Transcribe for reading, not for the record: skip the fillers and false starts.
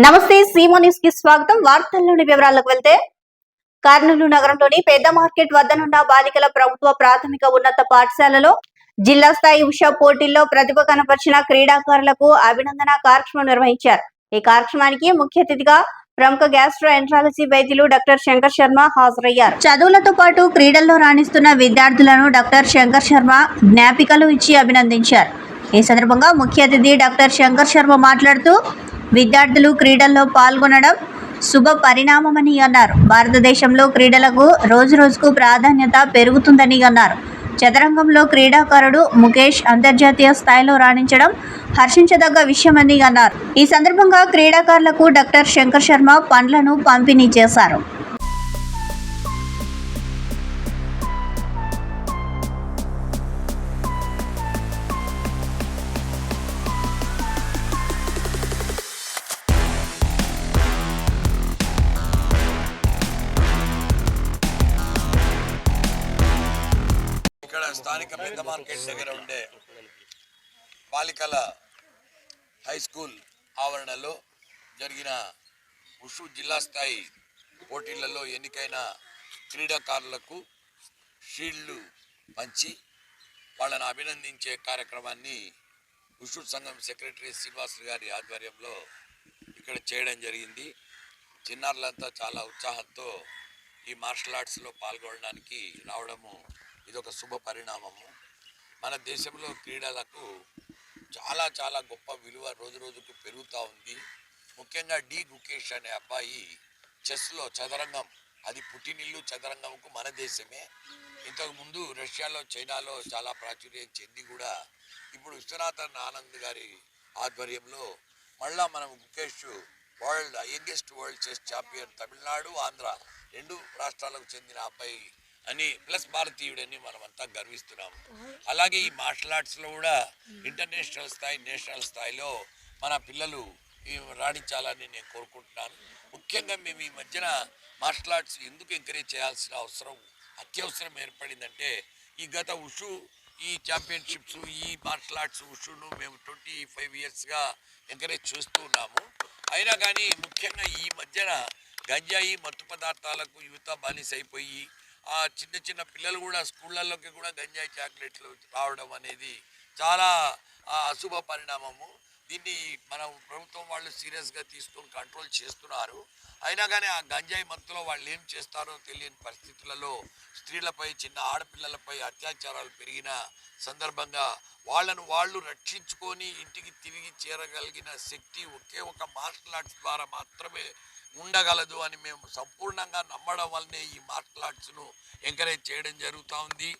నమస్తే Zemo news కి స్వాగతం. వార్తల్లోని వివరాలకు వెళ్తే కర్నూలు నగరంలోని పెద్ద మార్కెట్ వద్దనున్న బాలికల ప్రభుత్వ ప్రాథమిక ఉన్నత పాఠశాలలో జిల్లా స్థాయి ఉషా పోటీల్లో ప్రతిభ కనపరిచిన క్రీడాకారులకు అభినందన కార్యక్రమం నిర్వహించారు. ఈ కార్యక్రమానికి ముఖ్య అతిథిగా ప్రముఖ గ్యాస్ట్రో ఎంట్రాలజీ వైద్యులు డాక్టర్ శంకర్ శర్మ హాజరయ్యారు. చదువులతో పాటు క్రీడల్లో రాణిస్తున్న విద్యార్థులను డాక్టర్ శంకర్ శర్మ జ్ఞాపికలు ఇచ్చి అభినందించారు. ఈ సందర్భంగా ముఖ్య అతిథి డాక్టర్ శంకర్ శర్మ మాట్లాడుతూ విద్యార్థులు క్రీడల్లో పాల్గొనడం శుభ పరిణామమని అన్నారు. భారతదేశంలో క్రీడలకు రోజురోజుకు ప్రాధాన్యత పెరుగుతుందని అన్నారు. చదరంగంలో క్రీడాకారుడు ముఖేష్ అంతర్జాతీయ స్థాయిలో రాణించడం హర్షించదగ్గ విషయమని అన్నారు. ఈ సందర్భంగా క్రీడాకారులకు డాక్టర్ శంకర్ శర్మ పండ్లను పంపిణీ చేశారు. ఇక్కడ స్థానిక పెద్ద మార్కెట్ దగ్గర ఉండే బాలికల హై స్కూల్ ఆవరణలో జరిగిన ఉషు జిల్లా స్థాయి పోటీలలో ఎన్నికైన క్రీడాకారులకు షీల్డ్లు పంచి వాళ్ళని అభినందించే కార్యక్రమాన్ని ఉషు సంఘం సెక్రటరీ శ్రీనివాస్ గారి ఆధ్వర్యంలో ఇక్కడ చేయడం జరిగింది. చిన్నారులంతా చాలా ఉత్సాహంతో ఈ మార్షల్ ఆర్ట్స్లో పాల్గొనడానికి రావడము ఇదొక శుభ పరిణామము. మన దేశంలో క్రీడలకు చాలా చాలా గొప్ప విలువ రోజు రోజుకు పెరుగుతూ ఉంది. ముఖ్యంగా డి గుకేష్ అనే అబ్బాయి చెస్లో చదరంగం, అది పుట్టినిల్లు చదరంగంకు మన దేశమే. ఇంతకుముందు రష్యాలో చైనాలో చాలా ప్రాచుర్యం చెంది కూడా ఇప్పుడు విశ్వనాథన్ ఆనంద్ గారి ఆధ్వర్యంలో మళ్ళా మనం Gukesh youngest world chess champion Tamil Nadu Andhra రెండు రాష్ట్రాలకు చెందిన అబ్బాయి అని ప్లస్ భారతీయుడని మనమంతా గర్విస్తున్నాము. అలాగే ఈ మార్షల్ ఆర్ట్స్లో కూడా ఇంటర్నేషనల్ స్థాయి నేషనల్ స్థాయిలో మన పిల్లలు రాణించాలని నేను కోరుకుంటున్నాను. ముఖ్యంగా మేము ఈ మధ్యన మార్షల్ ఆర్ట్స్ ఎందుకు ఎంకరేజ్ చేయాల్సిన అత్యవసరం ఏర్పడిందంటే ఈ గత ఉషు ఈ ఛాంపియన్షిప్స్ ఈ మార్షల్ ఆర్ట్స్ ఉషును మేము 25 ఇయర్స్గా ఎంకరేజ్ చేస్తూ ఉన్నాము. అయినా కానీ ముఖ్యంగా ఈ మధ్యన గంజాయి మత్తు పదార్థాలకు యువత బానిస అయిపోయి ఆ చిన్న చిన్న పిల్లలు కూడా స్కూళ్ళల్లోకి కూడా గంజాయి చాక్లెట్లు రావడం అనేది చాలా అశుభ పరిణామము. దీన్ని మన ప్రభుత్వం వాళ్ళు సీరియస్గా తీసుకొని కంట్రోల్ చేస్తున్నారు. అయినా కానీ ఆ గంజాయి మత్తులో వాళ్ళు ఏం చేస్తారో తెలియని పరిస్థితులలో స్త్రీలపై చిన్న ఆడపిల్లలపై అత్యాచారాలు పెరిగిన సందర్భంగా వాళ్ళను వాళ్ళు రక్షించుకొని ఇంటికి తిరిగి చేరగలిగిన శక్తి ఒకే ఒక మార్షల్ ఆర్ట్స్ ద్వారా మాత్రమే ఉండగలదు అని మేము సంపూర్ణంగా నమ్మడం వల్లనే ఈ మార్షల్ ఆర్ట్స్ను ఎంకరేజ్ చేయడం జరుగుతూ ఉంది.